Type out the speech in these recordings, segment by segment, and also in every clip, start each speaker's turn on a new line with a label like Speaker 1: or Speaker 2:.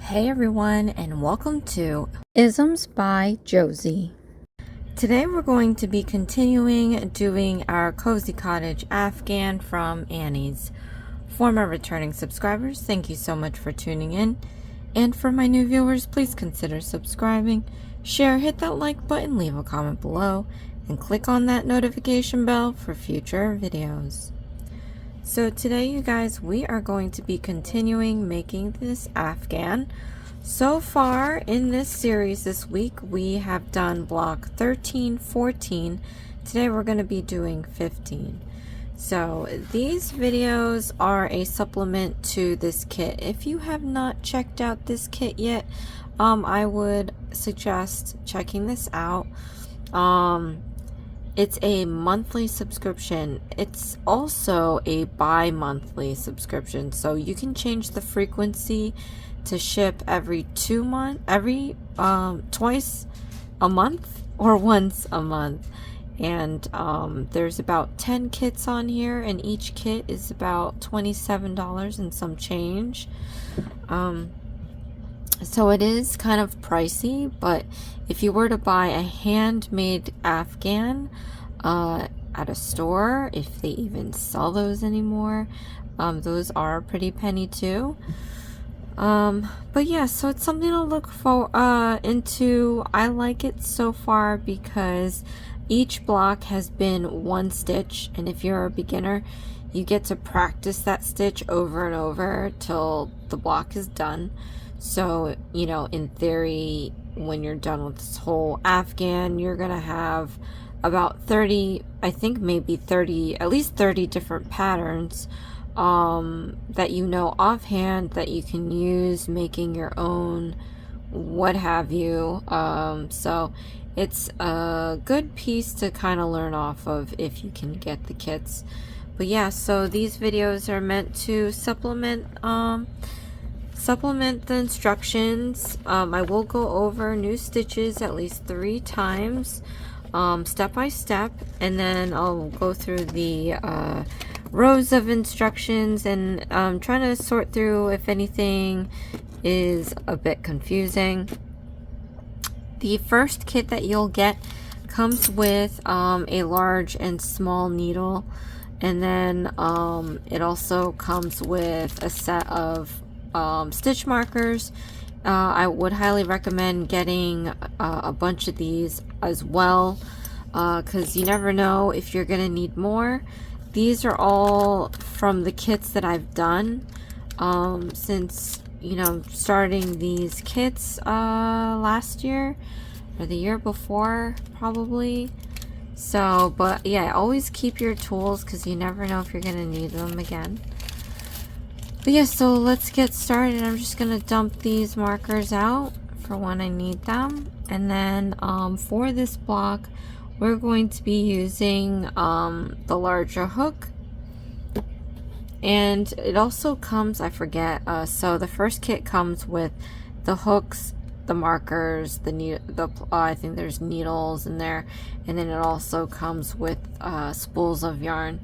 Speaker 1: Hey everyone, and welcome to Isms by Josie. Today we're going to be continuing doing our Cozy Cottage Afghan from Annie's. For my returning subscribers, thank you so much for tuning in. And for my new viewers, please consider subscribing, share, hit that like button, leave a comment below, and click on that notification bell for future videos. So today, you guys, we are going to be continuing making this Afghan. So far in this series this week, we have done block 13, 14. Today we're going to be doing 15. So these videos are a supplement to this kit. If you have not checked out this kit yet, I would suggest checking this out. It's a monthly subscription. It's also a bi-monthly subscription, so you can change the frequency to ship every 2 months, twice a month or once a month. And there's about 10 kits on here, and each kit is about $27 and some change. So it is kind of pricey, but if you were to buy a handmade Afghan at a store, if they even sell those anymore, those are pretty penny too. But yeah, so it's something to look for into. I like it so far because each block has been one stitch, and if you're a beginner, you get to practice that stitch over and over till the block is done. So, you know, in theory, when you're done with this whole Afghan, you're gonna have about 30, I think maybe 30, at least 30 different patterns that you know offhand that you can use making your own, what have you. So it's a good piece to kind of learn off of if you can get the kits. But yeah, so these videos are meant to supplement the instructions. I will go over new stitches at least 3 times, step by step, and then I'll go through the rows of instructions and trying to sort through if anything is a bit confusing. The first kit that you'll get comes with a large and small needle, and then it also comes with a set of stitch markers. I would highly recommend getting a bunch of these as well, because you never know if you're gonna need more. These are all from the kits that I've done since, you know, starting these kits last year or the year before probably. So, but yeah, always keep your tools because you never know if you're gonna need them again. But yeah, so let's get started. I'm just gonna dump these markers out for when I need them, and then for this block we're going to be using the larger hook, and it also comes, I forget, so the first kit comes with the hooks, the markers, I think there's needles in there, and then it also comes with spools of yarn.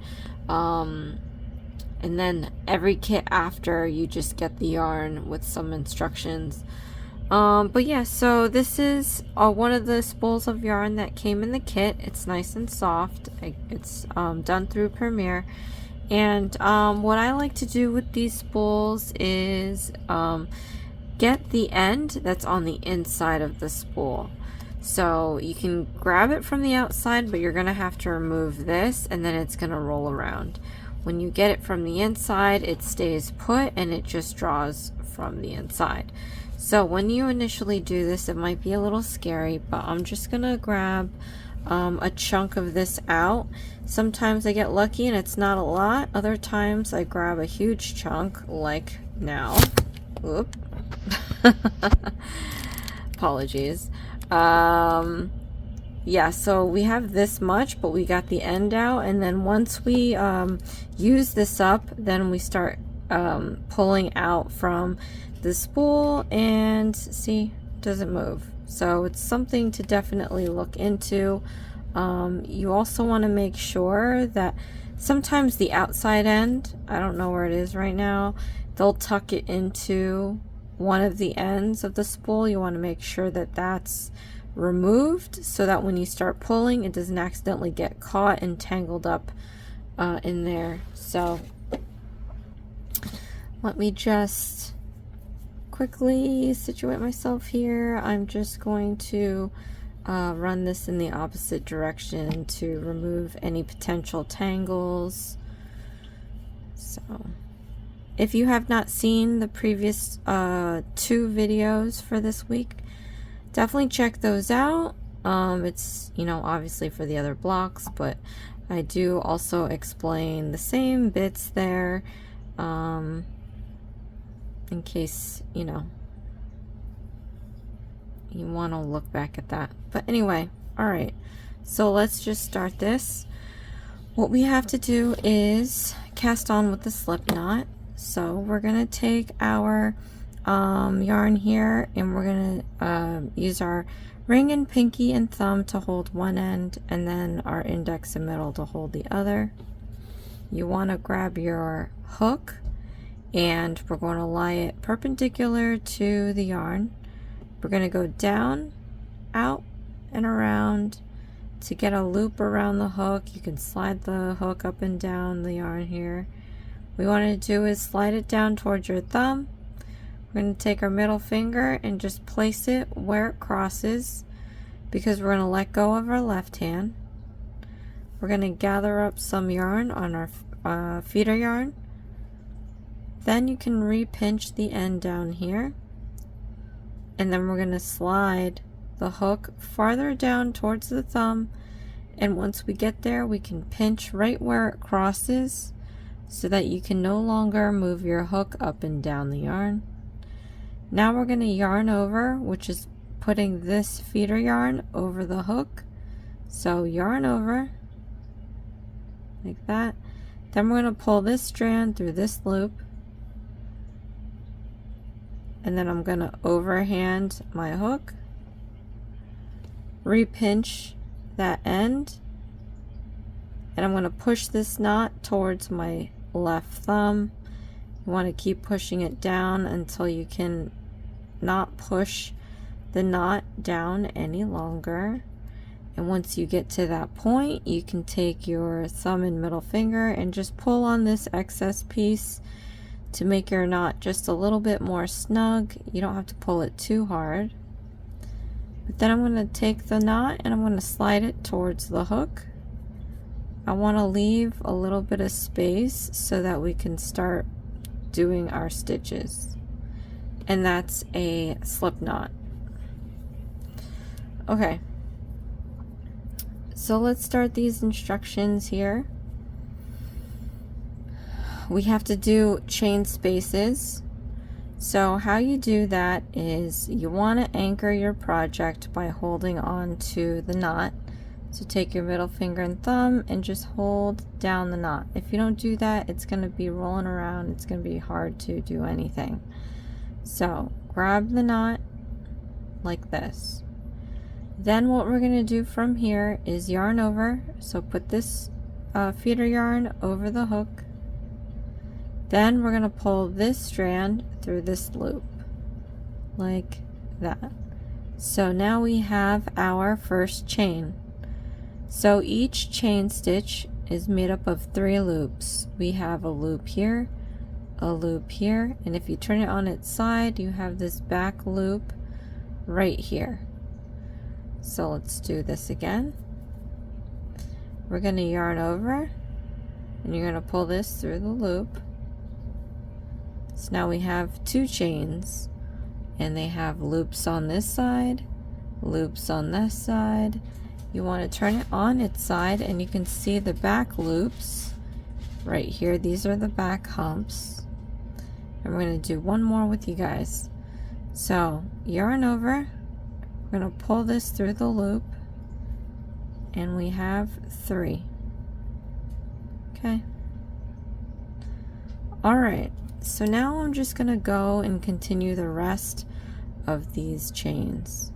Speaker 1: And then every kit after, you just get the yarn with some instructions. But yeah, so this is one of the spools of yarn that came in the kit. It's nice and soft. It's done through Premiere. And what I like to do with these spools is get the end that's on the inside of the spool. So you can grab it from the outside, but you're gonna have to remove this, and then it's gonna roll around. When you get it from the inside, it stays put and it just draws from the inside. So when you initially do this, it might be a little scary, but I'm just gonna grab a chunk of this out. Sometimes I get lucky and it's not a lot. Other times I grab a huge chunk, like now. Oop. Apologies. Yeah, so we have this much, but we got the end out, and then once we use this up, then we start pulling out from the spool, and see, it doesn't move. So it's something to definitely look into. You also want to make sure that sometimes the outside end, I don't know where it is right now, they'll tuck it into one of the ends of the spool, you want to make sure that that's removed so that when you start pulling, it doesn't accidentally get caught and tangled up in there. So let me just quickly situate myself here. I'm just going to run this in the opposite direction to remove any potential tangles. So if you have not seen the previous 2 videos for this week, definitely check those out. It's, you know, obviously for the other blocks, but I do also explain the same bits there, in case, you know, you want to look back at that. But anyway, all right, so let's just start this. What we have to do is cast on with the slip knot. So we're gonna take our yarn here, and we're gonna use our ring and pinky and thumb to hold one end, and then our index and middle to hold the other. You want to grab your hook, and we're going to lie it perpendicular to the yarn. We're going to go down, out, and around to get a loop around the hook. You can slide the hook up and down the yarn here. What we want to do is slide it down towards your thumb. We're going to take our middle finger and just place it where it crosses, because we're going to let go of our left hand. We're going to gather up some yarn on our feeder yarn. Then you can re-pinch the end down here, and then we're going to slide the hook farther down towards the thumb, and once we get there, we can pinch right where it crosses so that you can no longer move your hook up and down the yarn. Now we're going to yarn over, which is putting this feeder yarn over the hook. So yarn over like that. Then we're going to pull this strand through this loop, and then I'm going to overhand my hook, re-pinch that end, and I'm going to push this knot towards my left thumb. You want to keep pushing it down until you can not push the knot down any longer. And once you get to that point, you can take your thumb and middle finger and just pull on this excess piece to make your knot just a little bit more snug. You don't have to pull it too hard. But then I'm going to take the knot and I'm going to slide it towards the hook. I want to leave a little bit of space so that we can start doing our stitches. And that's a slip knot. Okay. So let's start these instructions here. We have to do chain spaces. So how you do that is you want to anchor your project by holding on to the knot. So take your middle finger and thumb and just hold down the knot. If you don't do that, it's going to be rolling around. It's going to be hard to do anything. So grab the knot like this. Then what we're going to do from here is yarn over. So put this feeder yarn over the hook. Then we're going to pull this strand through this loop like that. So now we have our first chain. So each chain stitch is made up of 3 loops. We have a loop here, a loop here, and if you turn it on its side, you have this back loop right here. So let's do this again. We're going to yarn over, and you're going to pull this through the loop. So now we have 2 chains, and they have loops on this side, loops on this side. You want to turn it on its side, and you can see the back loops right here. These are the back humps. And we're going to do one more with you guys. So yarn over, we're going to pull this through the loop, and we have 3. Okay. All right. So now I'm just going to go and continue the rest of these chains.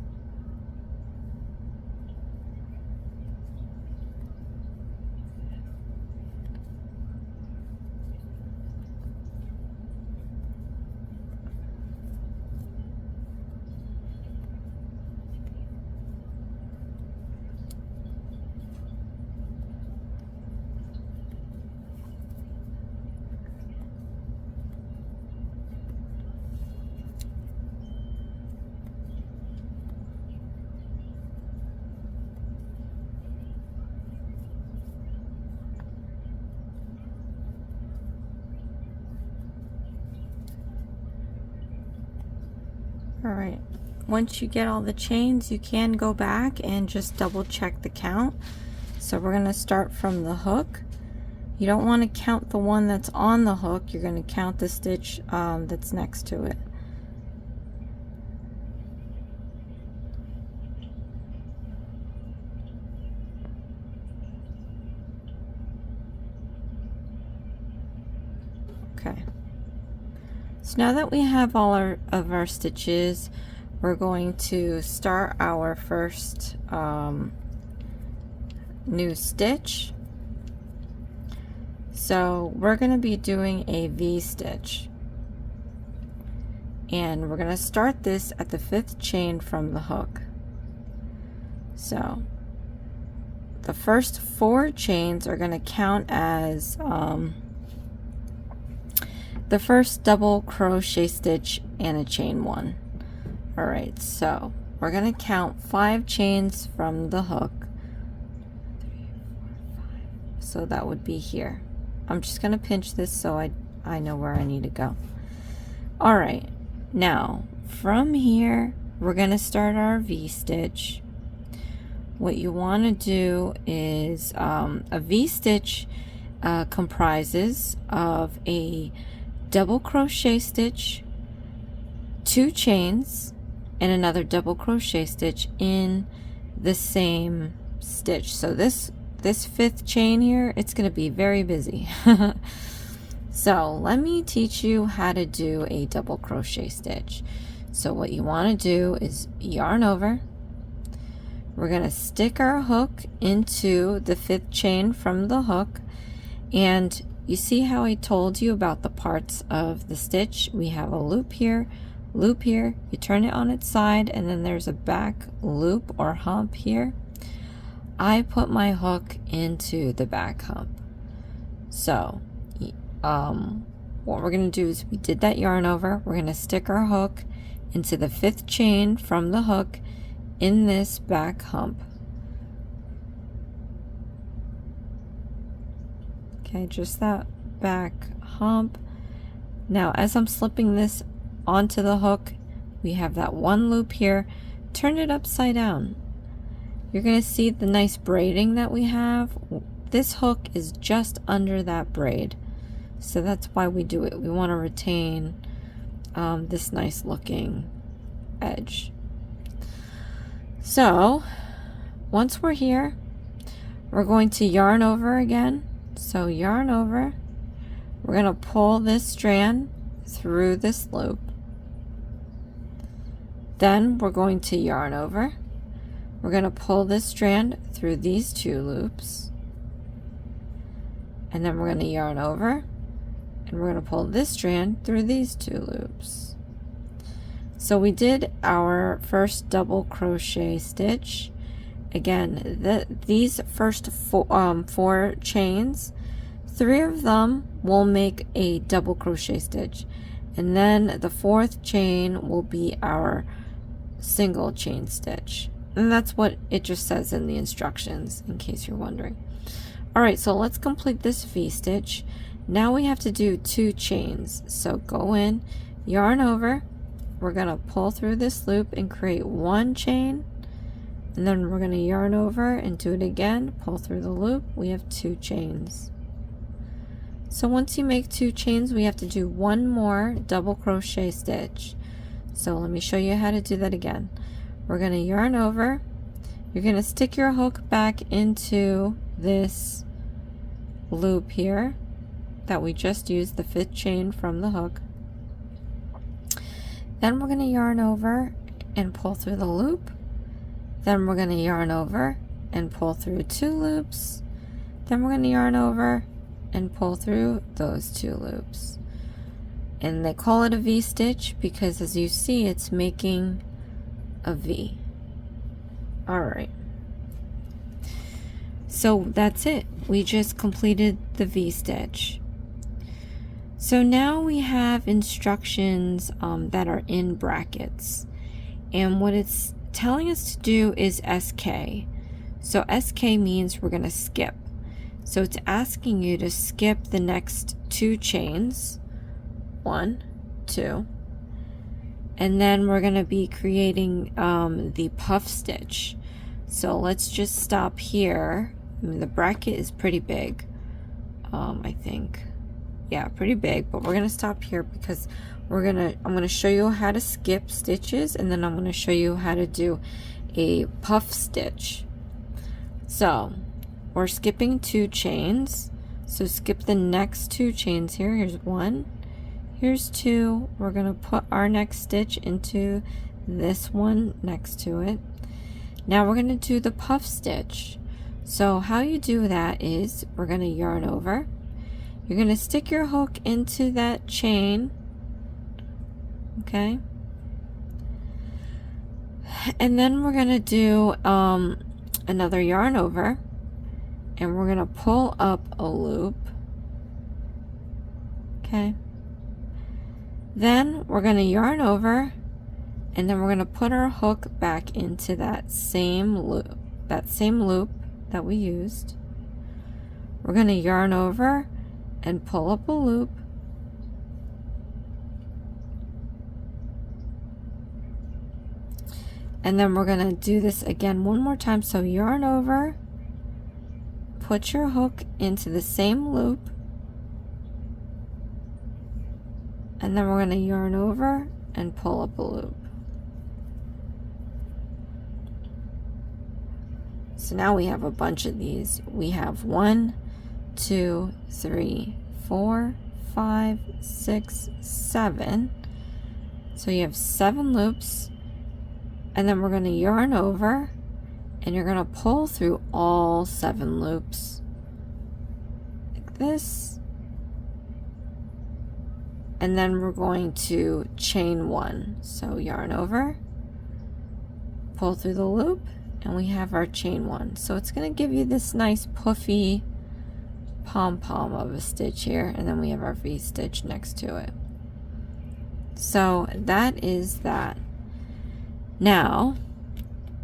Speaker 1: All right, once you get all the chains, you can go back and just double check the count. So we're going to start from the hook. You don't want to count the one that's on the hook, you're going to count the stitch that's next to it. Okay. So now that we have all of our stitches, we're going to start our first new stitch. So we're going to be doing a V-stitch, and we're going to start this at the 5th chain from the hook. So the first 4 chains are going to count as the first double crochet stitch and a chain 1. All right, so we're going to count 5 chains from the hook. 3, 4, 5. So that would be here. I'm just going to pinch this so I know where I need to go. All right, now from here we're going to start our V-stitch. What you want to do is a V-stitch comprises of a double crochet stitch, 2 chains, and another double crochet stitch in the same stitch. So this 5th chain here, it's going to be very busy. So let me teach you how to do a double crochet stitch. So what you want to do is yarn over. We're going to stick our hook into the 5th chain from the hook, and you see how I told you about the parts of the stitch? We have a loop here, you turn it on its side, and then there's a back loop or hump here. I put my hook into the back hump. So what we're going to do is we did that yarn over. We're going to stick our hook into the 5th chain from the hook in this back hump. Okay, just that back hump. Now as I'm slipping this onto the hook, we have that 1 loop here. Turn it upside down. You're going to see the nice braiding that we have. This hook is just under that braid, so that's why we do it. We want to retain this nice looking edge. So once we're here, we're going to yarn over again. So yarn over, we're going to pull this strand through this loop. Then we're going to yarn over. We're going to pull this strand through these 2 loops. And then we're going to yarn over, and we're going to pull this strand through these 2 loops. So we did our first double crochet stitch. Again, these first 4 chains, 3 of them will make a double crochet stitch, and then the 4th chain will be our single chain stitch. And that's what it just says in the instructions, in case you're wondering. All right, so let's complete this V-stitch. Now we have to do 2 chains. So go in, yarn over, we're going to pull through this loop and create 1 chain, and then we're going to yarn over and do it again, pull through the loop. We have 2 chains. So once you make 2 chains, we have to do 1 more double crochet stitch. So let me show you how to do that again. We're going to yarn over, you're going to stick your hook back into this loop here that we just used, the 5th chain from the hook. Then we're going to yarn over and pull through the loop. Then we're going to yarn over and pull through 2 loops. Then we're going to yarn over and pull through those 2 loops. And they call it a V-stitch because, as you see, it's making a V. All right. So that's it. We just completed the V-stitch. So now we have instructions that are in brackets. And what it's telling us to do is SK. So SK means we're going to skip. So it's asking you to skip the next 2 chains. 1, 2. And then we're going to be creating the puff stitch. So let's just stop here. I mean, the bracket is pretty big, I think. Yeah, pretty big, but we're going to stop here because I'm going to show you how to skip stitches, and then I'm going to show you how to do a puff stitch. So we're skipping 2 chains. So skip the next 2 chains here. Here's 1. Here's 2. We're going to put our next stitch into this one next to it. Now we're going to do the puff stitch. So how you do that is we're going to yarn over. You're going to stick your hook into that chain. Okay. And then we're going to do another yarn over. And we're going to pull up a loop. Okay. Then we're going to yarn over, and then we're going to put our hook back into that same loop that we used. We're going to yarn over and pull up a loop. And then we're going to do this again one more time. So yarn over, put your hook into the same loop, and then we're going to yarn over and pull up a loop. So now we have a bunch of these. We have 1, 2, 3, 4, 5, 6, 7. So you have 7 loops, and then we're going to yarn over, and you're going to pull through all 7 loops like this, and then we're going to chain 1. So yarn over, pull through the loop, and we have our chain 1. So it's going to give you this nice puffy pom-pom of a stitch here, and then we have our V-stitch next to it. So that is that. Now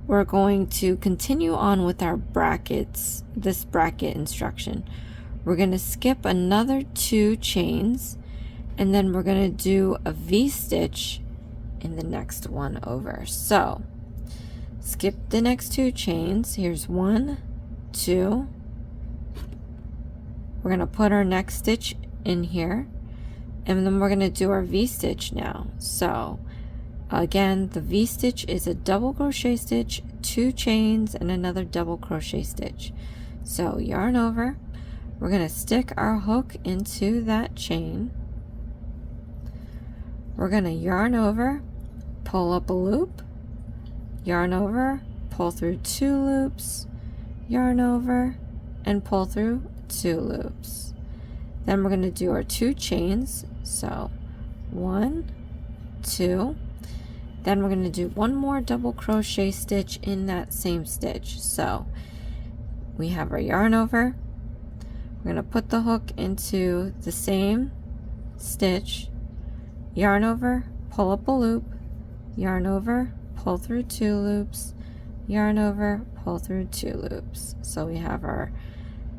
Speaker 1: we're going to continue on with our brackets, this bracket instruction. We're going to skip another 2 chains, and then we're going to do a V-stitch in the next one over. So skip the next 2 chains. Here's 1, 2. We're going to put our next stitch in here, and then we're going to do our V-stitch now. So again, the V-stitch is a double crochet stitch, 2 chains, and another double crochet stitch. So yarn over, we're going to stick our hook into that chain. We're going to yarn over, pull up a loop, yarn over, pull through 2 loops, yarn over, and pull through 2 loops. Then we're going to do our 2 chains. So 1, 2. Then we're going to do 1 more double crochet stitch in that same stitch. So we have our yarn over. We're going to put the hook into the same stitch, yarn over, pull up a loop, yarn over, pull through 2 loops, yarn over, pull through 2 loops. So we have our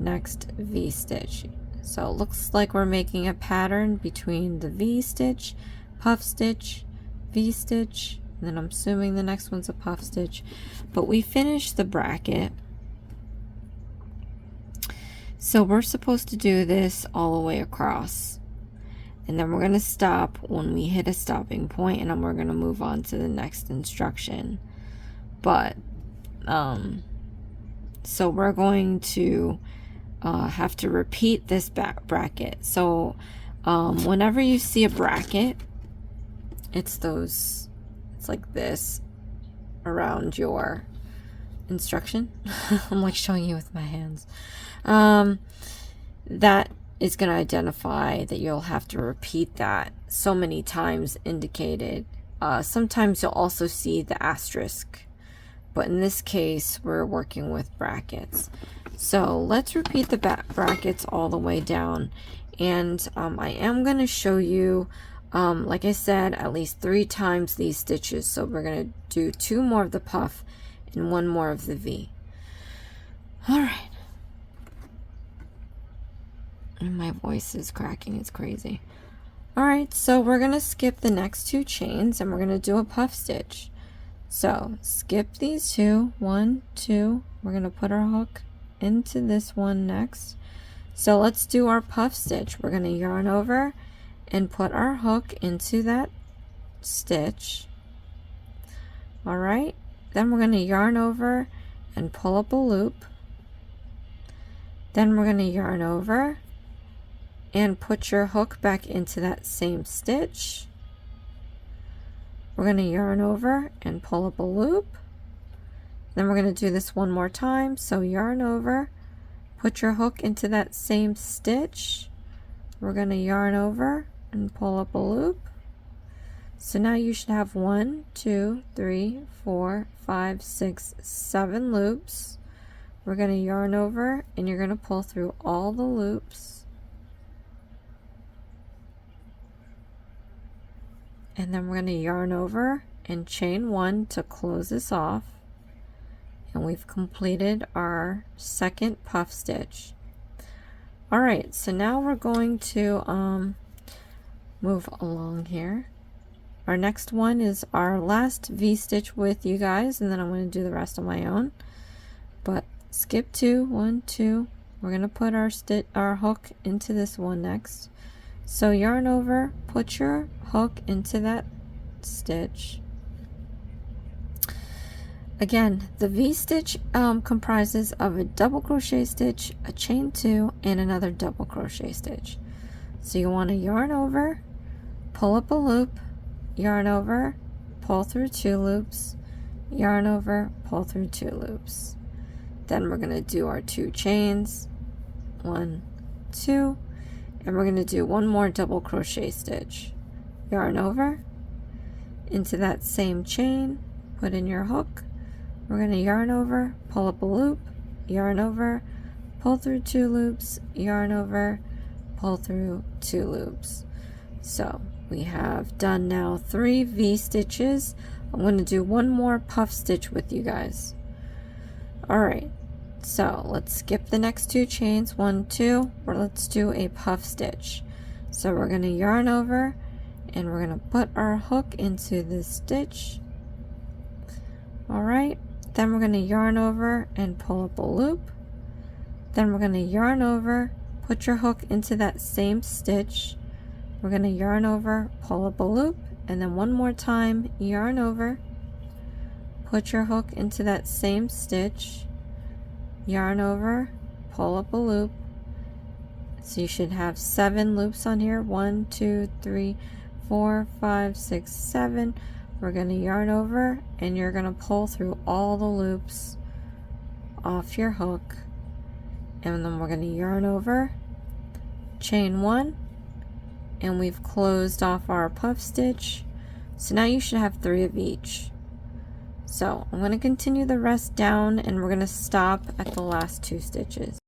Speaker 1: next V-stitch. So it looks like we're making a pattern between the V-stitch, puff stitch, V-stitch, and then I'm assuming the next one's a puff stitch. But we finished the bracket. So we're supposed to do this all the way across. And then we're going to stop when we hit a stopping point, and then we're going to move on to the next instruction. But so we're going to have to repeat this back bracket. So whenever you see a bracket, it's like this around your instruction. I'm like showing you with my hands. That is going to identify that you'll have to repeat that so many times indicated. Sometimes you'll also see the asterisk, but in this case we're working with brackets. So let's repeat the brackets all the way down, and I am going to show you, like I said, at least 3 times these stitches. So we're going to do 2 more of the puff and 1 more of the V. All right. And my voice is cracking, it's crazy. Alright, so we're going to skip the next 2 chains and we're going to do a puff stitch. So skip these 2, 1, 2, we're going to put our hook into this one next. So let's do our puff stitch. We're going to yarn over and put our hook into that stitch. Alright, then we're going to yarn over and pull up a loop. Then we're going to yarn over and put your hook back into that same stitch. We're going to yarn over and pull up a loop. Then we're going to do this one more time. So yarn over, put your hook into that same stitch. We're going to yarn over and pull up a loop. So now you should have 1, 2, 3, 4, 5, 6, 7 loops. We're going to yarn over and you're going to pull through all the loops. And then we're going to yarn over and chain 1 to close this off. And we've completed our second puff stitch. Alright, so now we're going to move along here. Our next one is our last V-stitch with you guys, and then I'm going to do the rest on my own. But skip 2, 1, 2. We're going to put our hook into this one next. So yarn over, put your hook into that stitch. Again, the V-stitch comprises of a double crochet stitch, a chain 2, and another double crochet stitch. So you want to yarn over, pull up a loop, yarn over, pull through 2 loops, yarn over, pull through 2 loops. Then we're going to do our 2 chains, 1, 2, and we're going to do one more double crochet stitch. Yarn over into that same chain, put in your hook. We're going to yarn over, pull up a loop, yarn over, pull through 2 loops, yarn over, pull through 2 loops. So we have done now 3 V-stitches. I'm going to do one more puff stitch with you guys. Alright, so let's skip the next 2 chains, 1, 2, or let's do a puff stitch. So we're going to yarn over and we're going to put our hook into this stitch. Alright, then we're going to yarn over and pull up a loop. Then we're going to yarn over, put your hook into that same stitch. We're going to yarn over, pull up a loop, and then one more time, yarn over, put your hook into that same stitch, yarn over, pull up a loop. So you should have 7 loops on here. 1, 2, 3, 4, 5, 6, 7. We're going to yarn over and you're going to pull through all the loops off your hook, and then we're going to yarn over, chain 1, and we've closed off our puff stitch. So now you should have 3 of each. So I'm going to continue the rest down and we're going to stop at the last 2 stitches.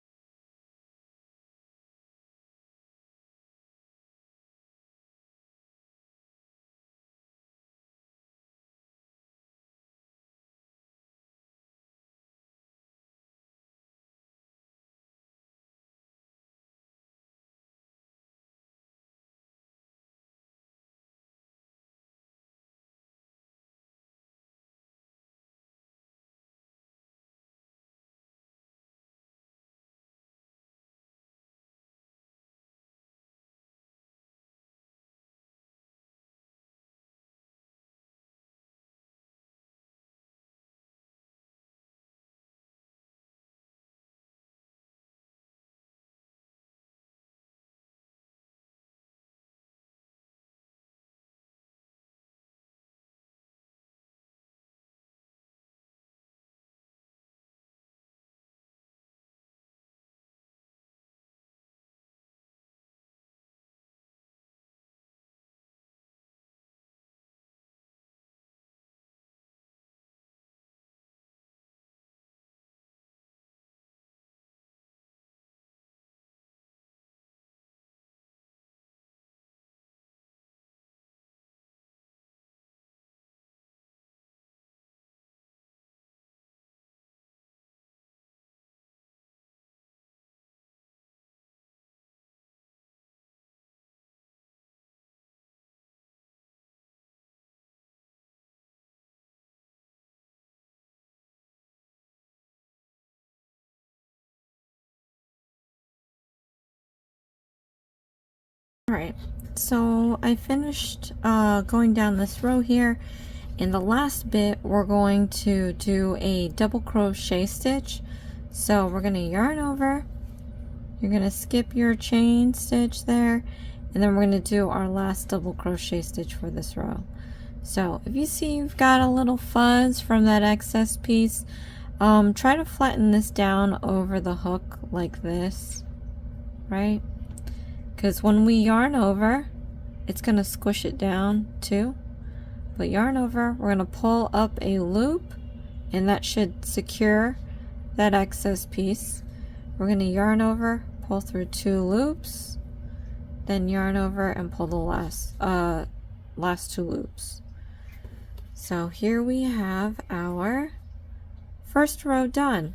Speaker 1: Alright, so I finished going down this row here. In the last bit, we're going to do a double crochet stitch. So we're going to yarn over, you're going to skip your chain stitch there, and then we're going to do our last double crochet stitch for this row. So if you see you've got a little fuzz from that excess piece, try to flatten this down over the hook like this, right? Because when we yarn over, it's going to squish it down too. But yarn over, we're going to pull up a loop, and that should secure that excess piece. We're going to yarn over, pull through 2 loops, then yarn over and pull the last 2 loops. So here we have our first row done.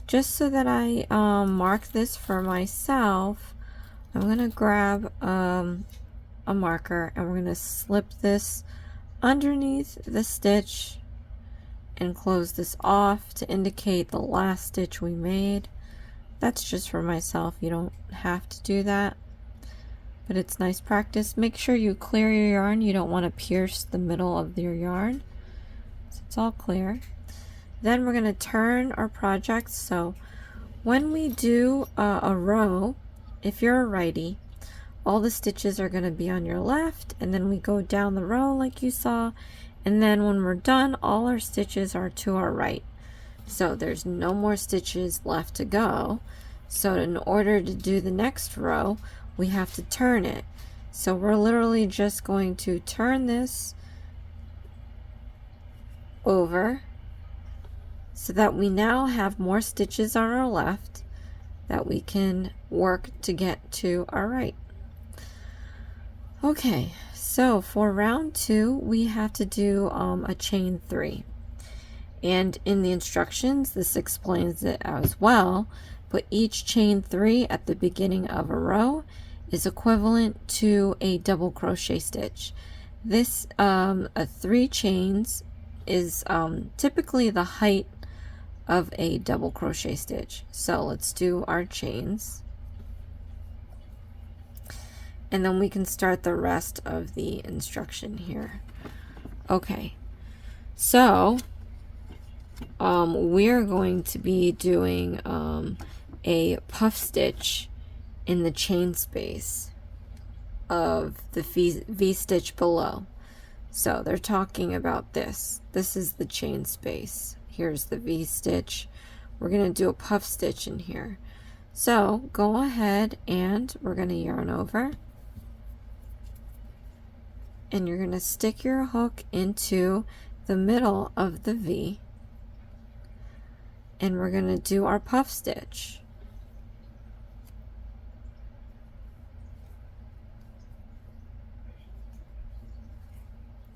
Speaker 1: Just so that I mark this for myself, I'm going to grab a marker, and we're going to slip this underneath the stitch and close this off to indicate the last stitch we made. That's just for myself. You don't have to do that, but it's nice practice. Make sure you clear your yarn. You don't want to pierce the middle of your yarn. So it's all clear. Then we're going to turn our project. So when we do a row, if you're a righty, all the stitches are going to be on your left, and then we go down the row like you saw, and then when we're done, all our stitches are to our right. So there's no more stitches left to go. So in order to do the next row, we have to turn it. So we're literally just going to turn this over so that we now have more stitches on our left that we can work to get to our right. Okay, so for round 2, we have to do a chain 3. And in the instructions, this explains it as well, but each chain 3 at the beginning of a row is equivalent to a double crochet stitch. This 3 chains is typically the height of a double crochet stitch. So let's do our chains, and then we can start the rest of the instruction here. Okay, so we're going to be doing a puff stitch in the chain space of the V stitch below. So they're talking about this. This is the chain space. Here's the V stitch. We're going to do a puff stitch in here. So go ahead and we're going to yarn over, and you're going to stick your hook into the middle of the V, and we're going to do our puff stitch.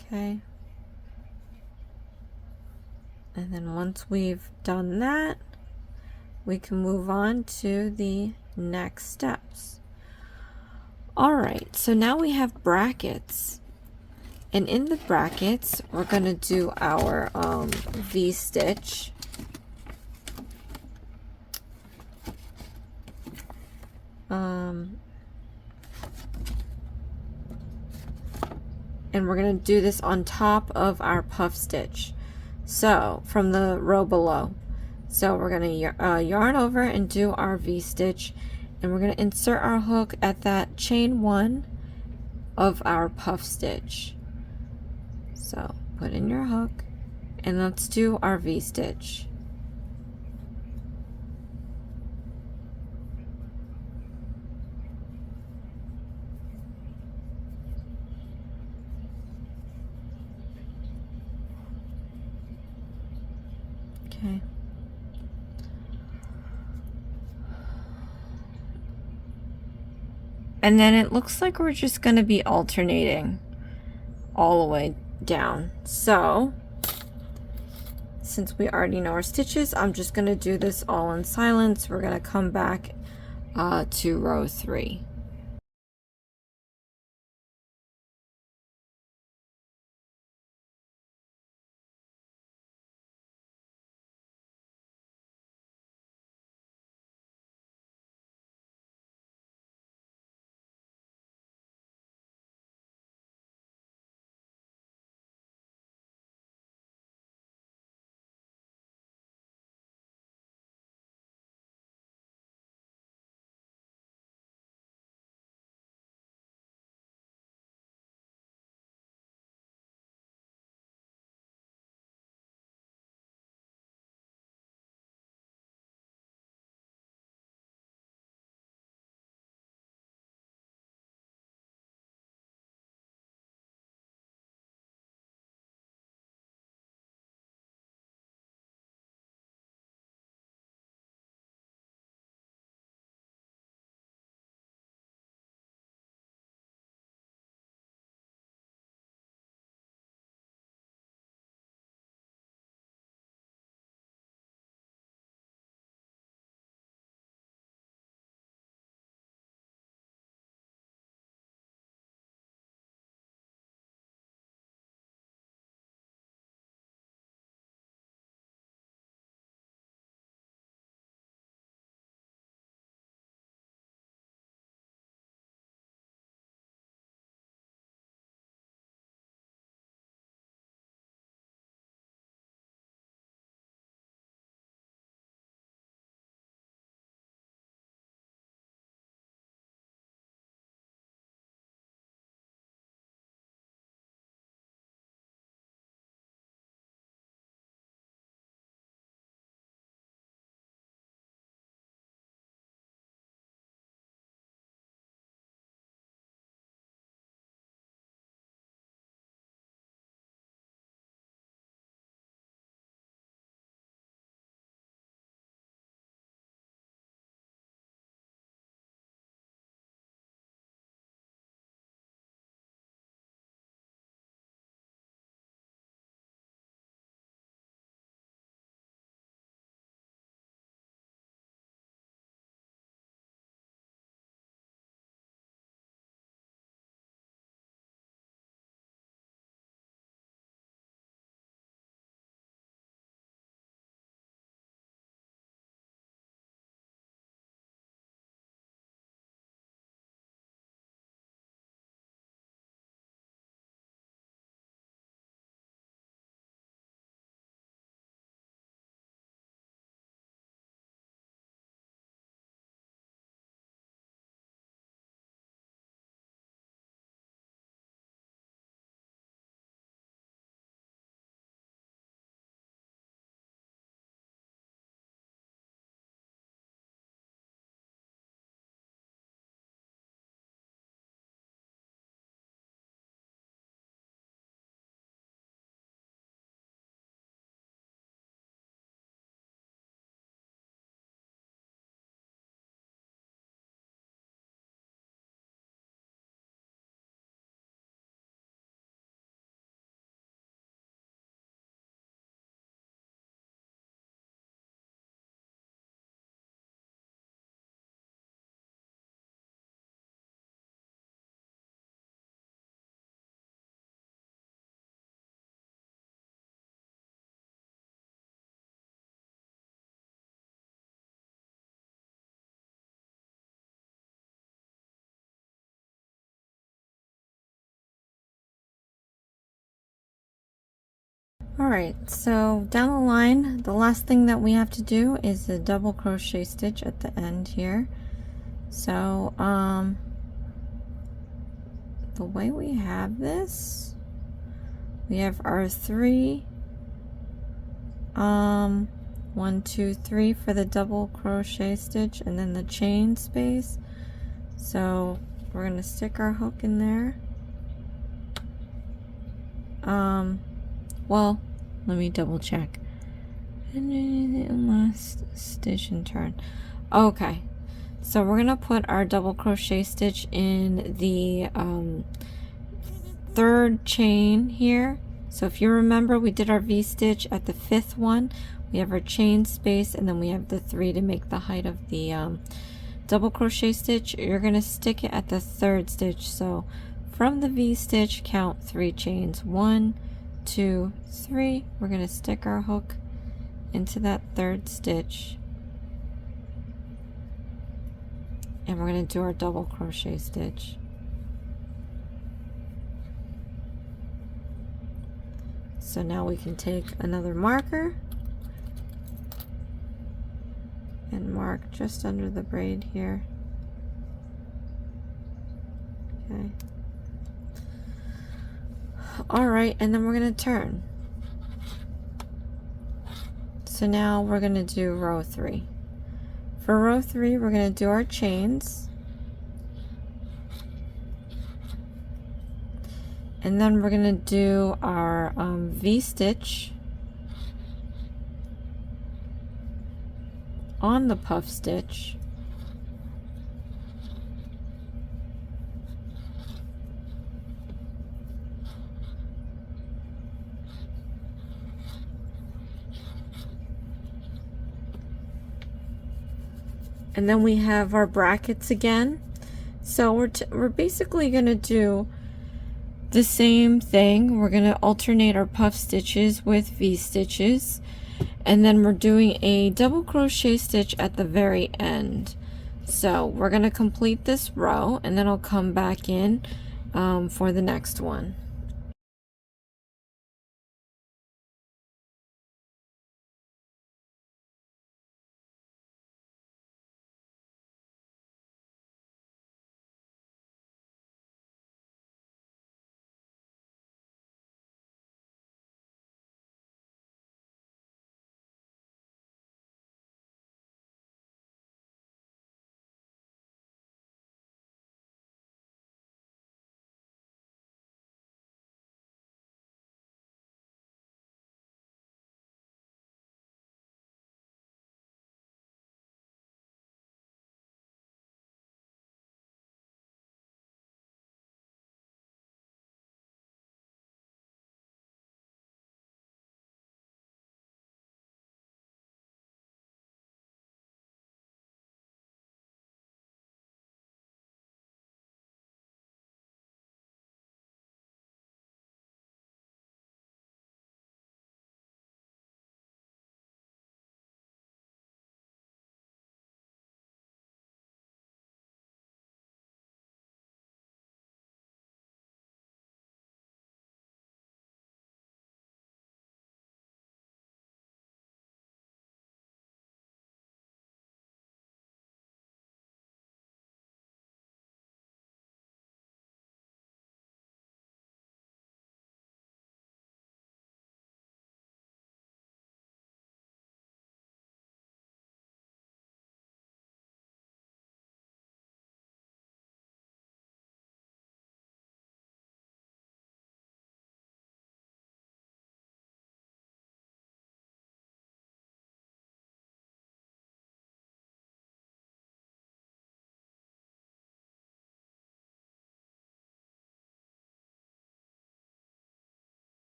Speaker 1: Okay. And then once we've done that, we can move on to the next steps. All right, so now we have brackets. And in the brackets, we're going to do our V stitch. And we're going to do this on top of our puff stitch. So from the row below. So we're going to yarn over and do our V stitch, and we're going to insert our hook at that chain 1 of our puff stitch. So put in your hook, and let's do our V stitch. Okay. And then it looks like we're just going to be alternating all the way down. So since we already know our stitches, I'm just going to do this all in silence. We're going to come back to row 3. Alright, so down the line, the last thing that we have to do is a double crochet stitch at the end here. So, the way we have this, we have our 3, 1, 2, 3 for the double crochet stitch, and then the chain space. So we're going to stick our hook in there. Well, let me double check. And last stitch and turn. Okay, so we're gonna put our double crochet stitch in the 3rd chain here. So if you remember, we did our V-stitch at the 5th one. We have our chain space, and then we have the 3 to make the height of the double crochet stitch. You're gonna stick it at the 3rd stitch. So from the V-stitch, count 3 chains. 1, 2, 3. We're gonna stick our hook into that 3rd stitch, and we're going to do our double crochet stitch. So now we can take another marker and mark just under the braid here. Okay. Alright, and then we're going to turn. So now we're going to do row 3. For row 3, we're going to do our chains. And then we're going to do our V-stitch on the puff stitch. And then we have our brackets again. So we're basically going to do the same thing. We're going to alternate our puff stitches with V stitches, and then we're doing a double crochet stitch at the very end. So we're going to complete this row, and then I'll come back in for the next one.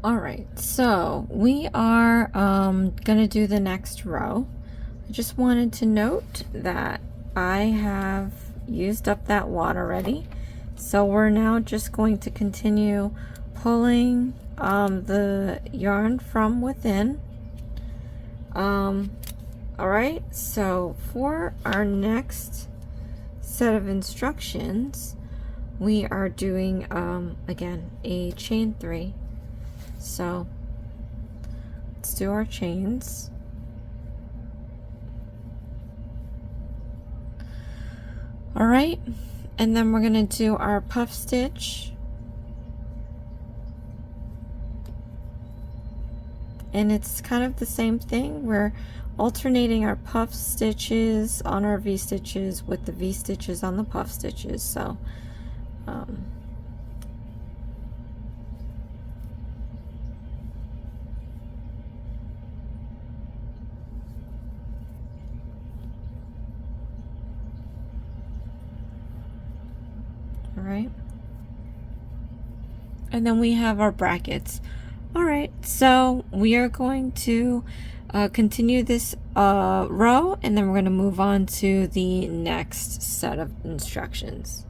Speaker 1: All right, so we are gonna do the next row. I just wanted to note that I have used up that wad already, so we're now just going to continue pulling the yarn from within. All right, so for our next set of instructions, we are doing again a chain 3. So let's do our chains. All right, and then we're going to do our puff stitch, and it's kind of the same thing. We're alternating our puff stitches on our V stitches with the V stitches on the puff stitches. So all right, and then we have our brackets. All right, so we are going to continue this row, and then we're going to move on to the next set of instructions.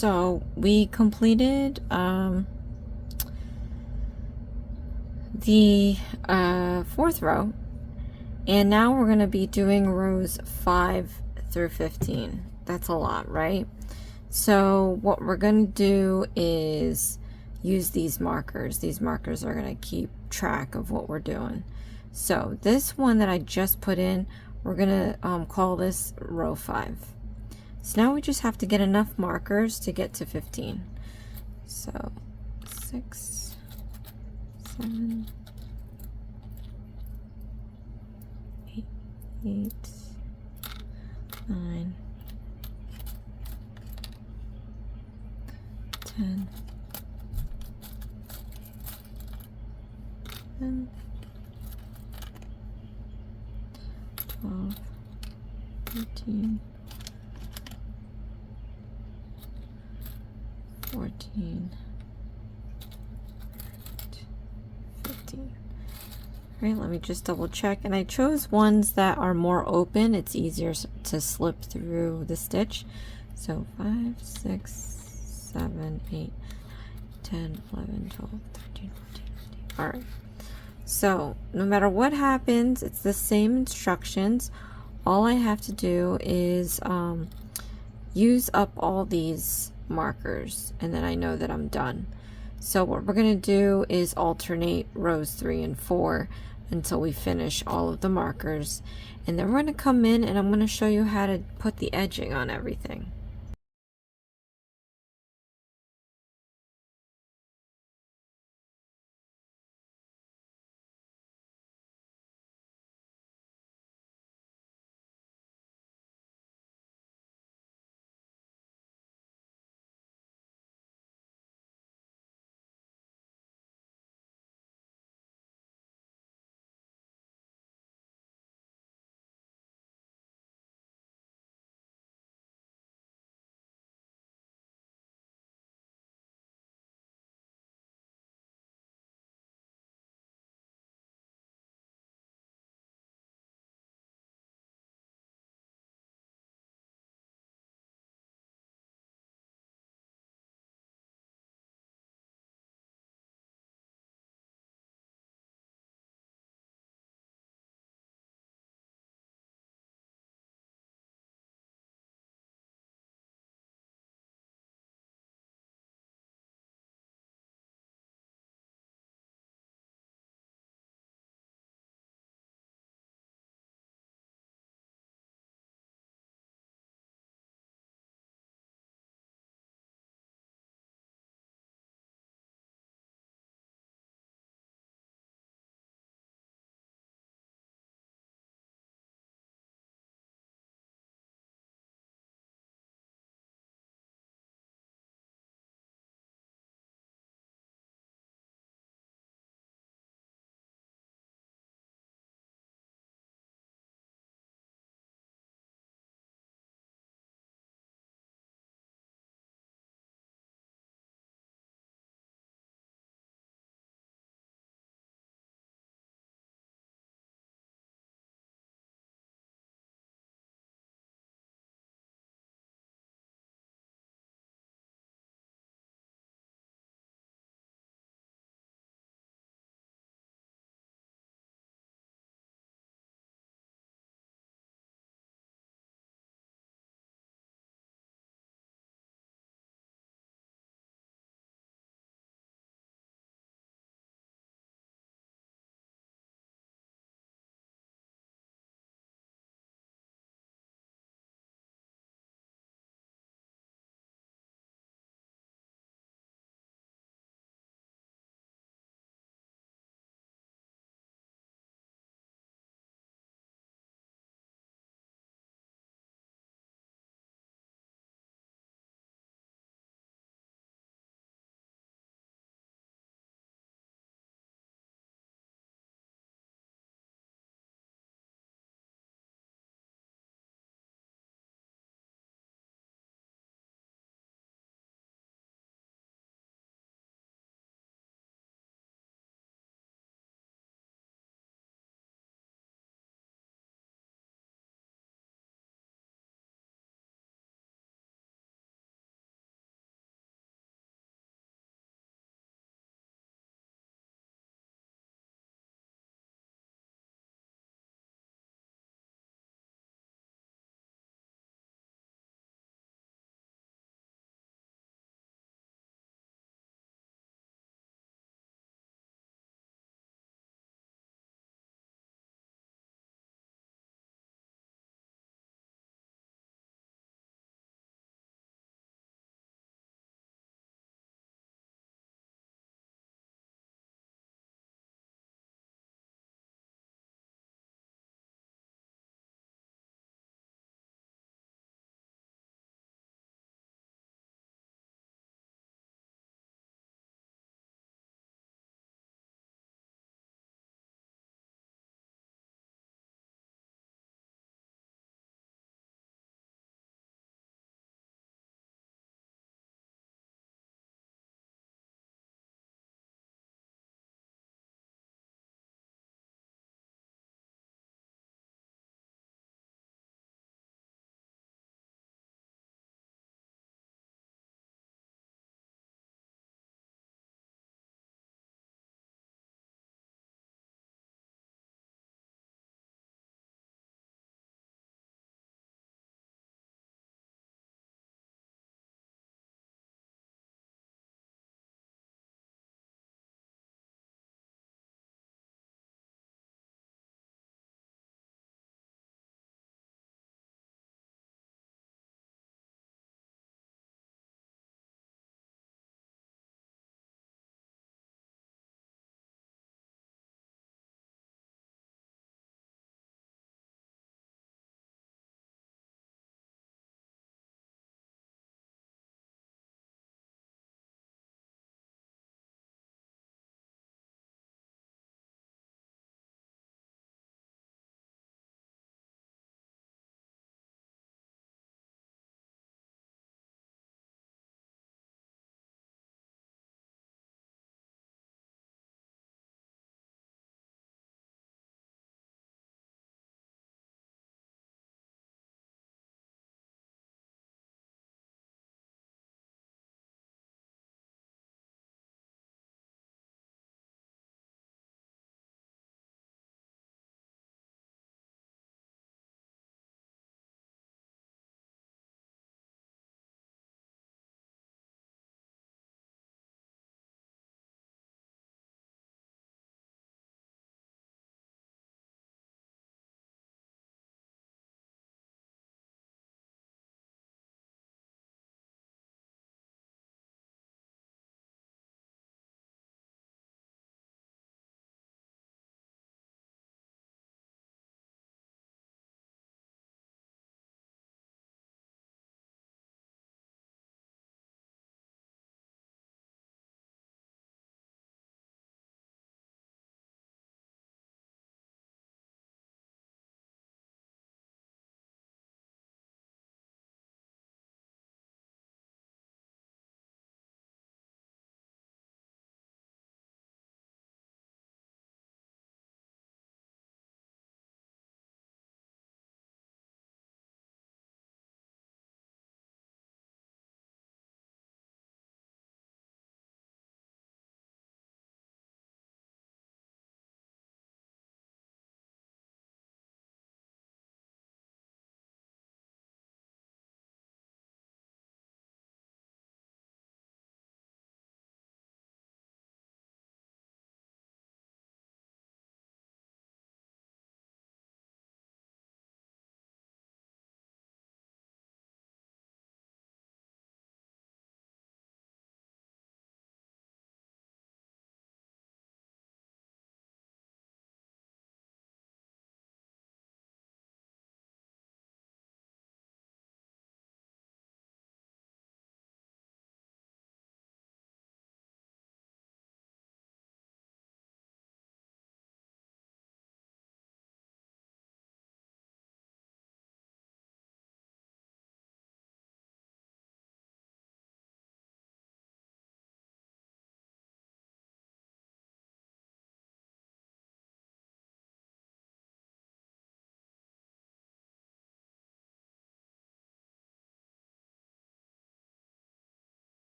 Speaker 1: So we completed the fourth row, and now we're going to be doing rows 5 through 15. That's a lot, right? So what we're going to do is use these markers. These markers are going to keep track of what we're doing. So this one that I just put in, we're going to call this row 5. So now we just have to get enough markers to get to 15. So 6, 7, 8, 9, 10, 11, 12, 13, 14, 15. All right, let me just double check. And I chose ones that are more open. It's easier to slip through the stitch. So 5, 6, 7, 8, 10, 11, 12, 13, 14, 15. All right. So no matter what happens, it's the same instructions. All I have to do is use up all these markers, and then I know that I'm done. So what we're going to do is alternate rows 3 and 4 until we finish all of the markers, and then we're going to come in and I'm going to show you how to put the edging on everything.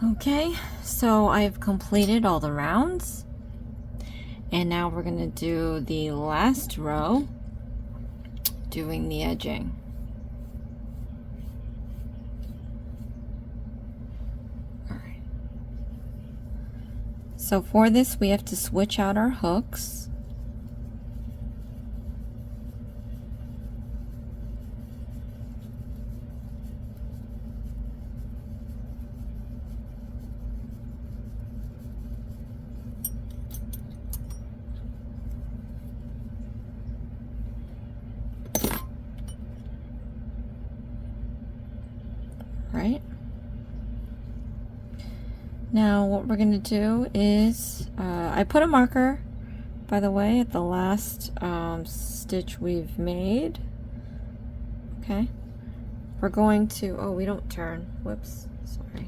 Speaker 1: Okay, so I've completed all the rounds, and now we're going to do the last row, doing the edging. All right. So for this, we have to switch out our hooks. Right. Now what we're going to do is, I put a marker, by the way, at the last stitch we've made. Okay. We're going to, oh, we don't turn. Whoops, sorry.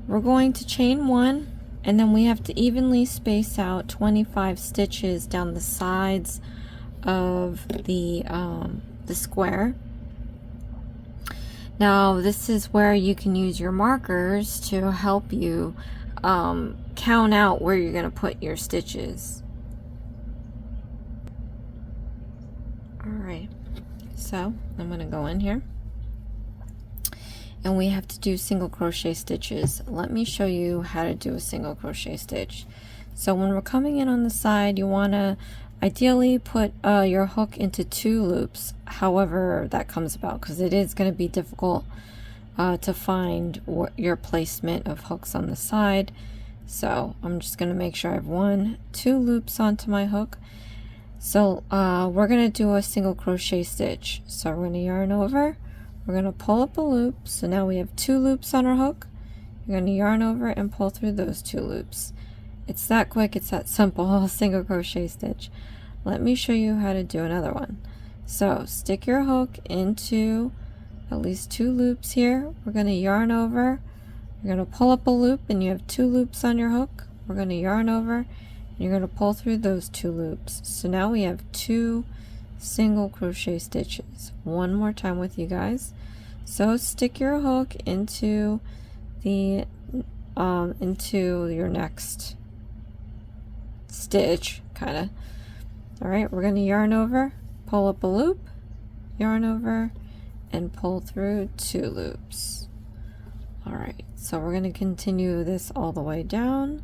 Speaker 1: We're going to chain 1, and then we have to evenly space out 25 stitches down the sides of the square. Now this is where you can use your markers to help you count out where you're going to put your stitches. Alright, so I'm going to go in here, and we have to do single crochet stitches. Let me show you how to do a single crochet stitch. So when we're coming in on the side, you want to ideally put your hook into 2 loops, however that comes about, because it is going to be difficult to find your placement of hooks on the side. So I'm just going to make sure I have 2 loops onto my hook. So we're going to do a single crochet stitch. So we're going to yarn over, we're going to pull up a loop. So now we have 2 loops on our hook. You're going to yarn over and pull through those 2 loops. It's that quick, it's that simple, single crochet stitch. Let me show you how to do another one. So stick your hook into at least 2 loops here. We're going to yarn over, you're going to pull up a loop, and you have 2 loops on your hook. We're going to yarn over, and you're going to pull through those 2 loops. So now we have 2 single crochet stitches. One more time with you guys. So stick your hook into the into your next stitch, kind of. All right, we're going to yarn over, pull up a loop, yarn over, and pull through 2 loops. All right, so we're going to continue this all the way down.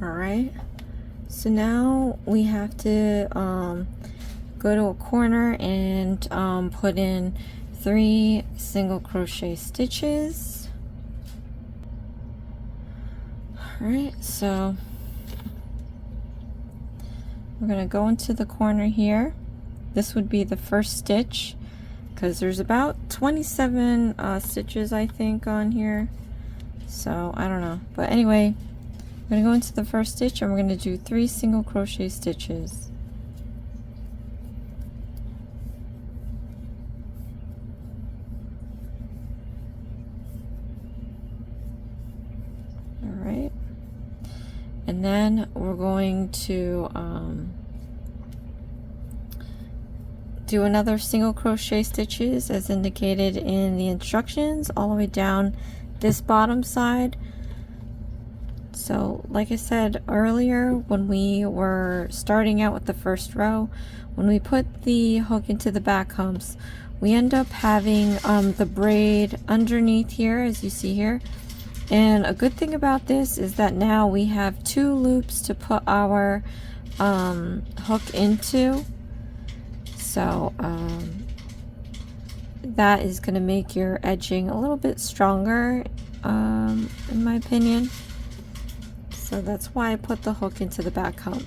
Speaker 1: All right, so now we have to go to a corner and put in 3 single crochet stitches. Alright, so we're going to go into the corner here. This would be the first stitch, because there's about 27 stitches I think on here, so I don't know, but anyway, I'm going to go into the first stitch and we're going to do 3 single crochet stitches. Alright, and then we're going to do another single crochet stitches as indicated in the instructions all the way down this bottom side. So like I said earlier, when we were starting out with the first row, when we put the hook into the back humps, we end up having the braid underneath here, as you see here. And a good thing about this is that now we have 2 loops to put our hook into. So that is going to make your edging a little bit stronger, in my opinion. So that's why I put the hook into the back hump.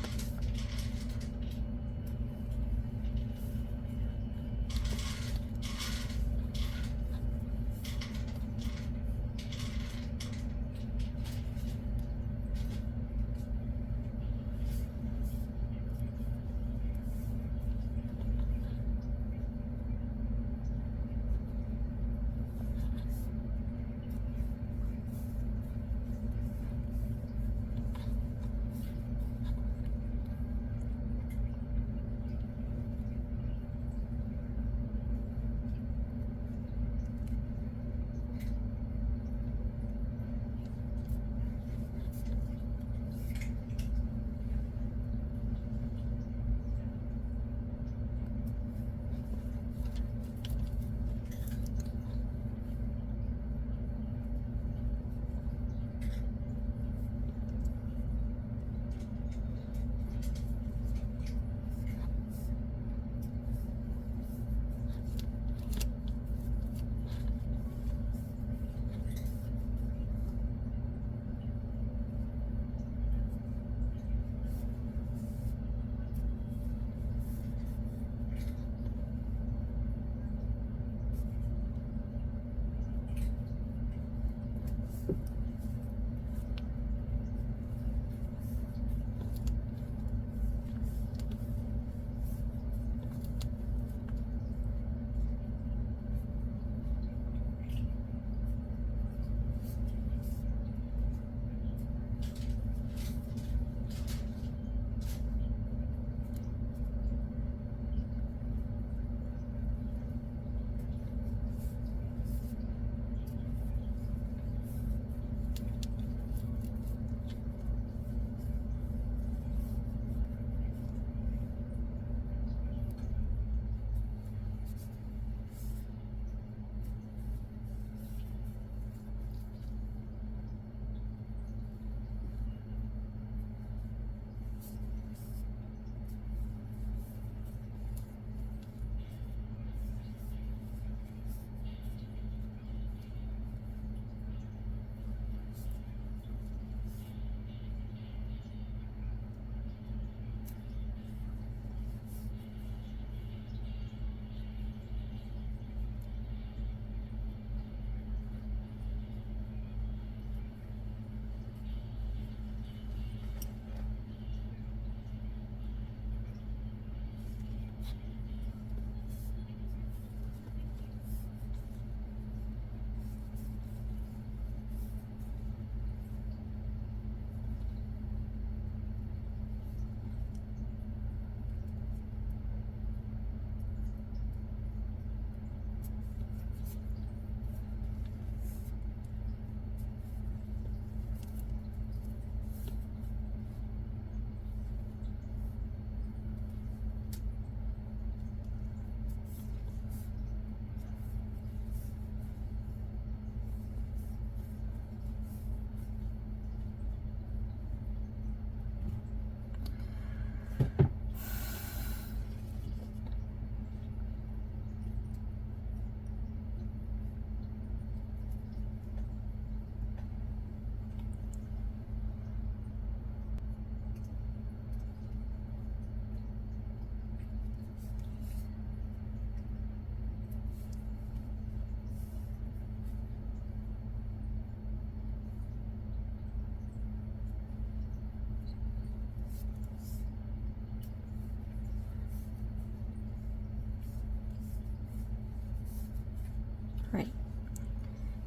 Speaker 1: Right.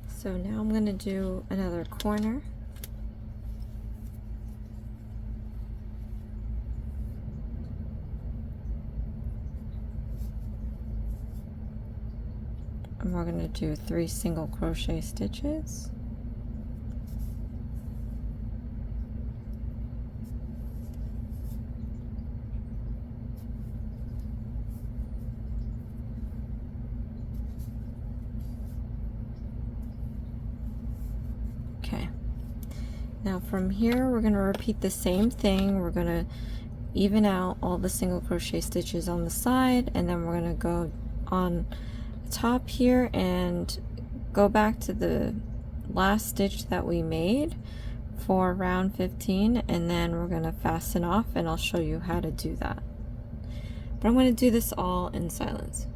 Speaker 1: So now I'm going to do another corner. And we're going to do 3 single crochet stitches. Okay. Now from here we're going to repeat the same thing. We're going to even out all the single crochet stitches on the side, and then we're going to go on the top here and go back to the last stitch that we made for round 15, and then we're going to fasten off, and I'll show you how to do that. But I'm going to do this all in silence.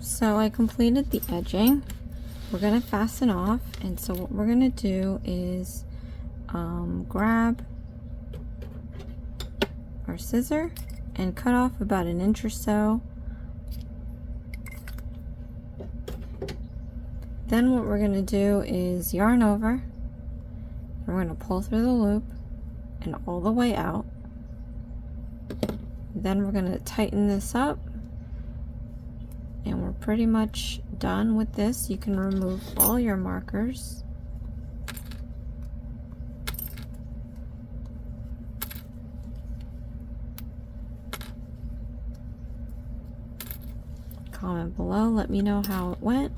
Speaker 1: So I completed the edging. We're gonna fasten off, and so what we're gonna do is grab our scissor and cut off about 1 inch or so. Then what we're gonna do is yarn over. We're gonna pull through the loop and all the way out. Then we're gonna tighten this up, and we're pretty much done with this. You can remove all your markers. Comment below, let me know how it went.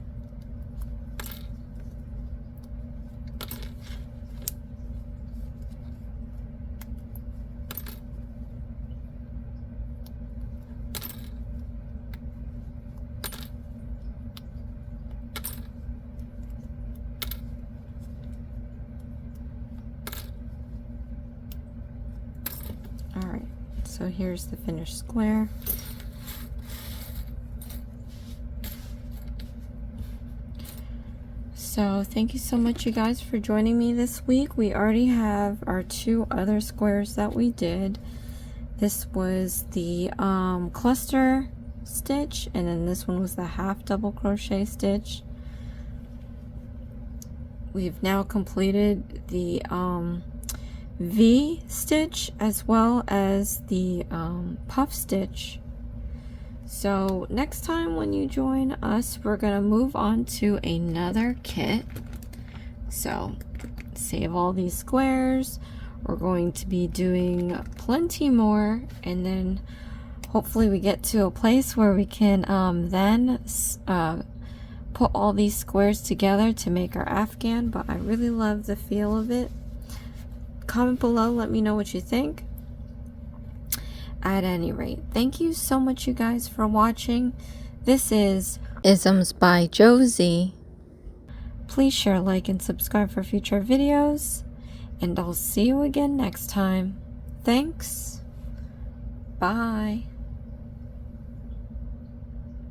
Speaker 1: Alright, so here's the finished square. So thank you so much, you guys, for joining me this week. We already have our 2 other squares that we did. This was the cluster stitch, and then this one was the half double crochet stitch. We've now completed the V stitch as well as the puff stitch. So next time when you join us, we're gonna move on to another kit. So save all these squares. We're going to be doing plenty more, and then hopefully we get to a place where we can then put all these squares together to make our Afghan. But I really love the feel of it. Comment below, let me know what you think. At any rate, thank you so much, you guys, for watching. This is Isms by Josie. Please share, like, and subscribe for future videos, and I'll see you again next time. Thanks. Bye.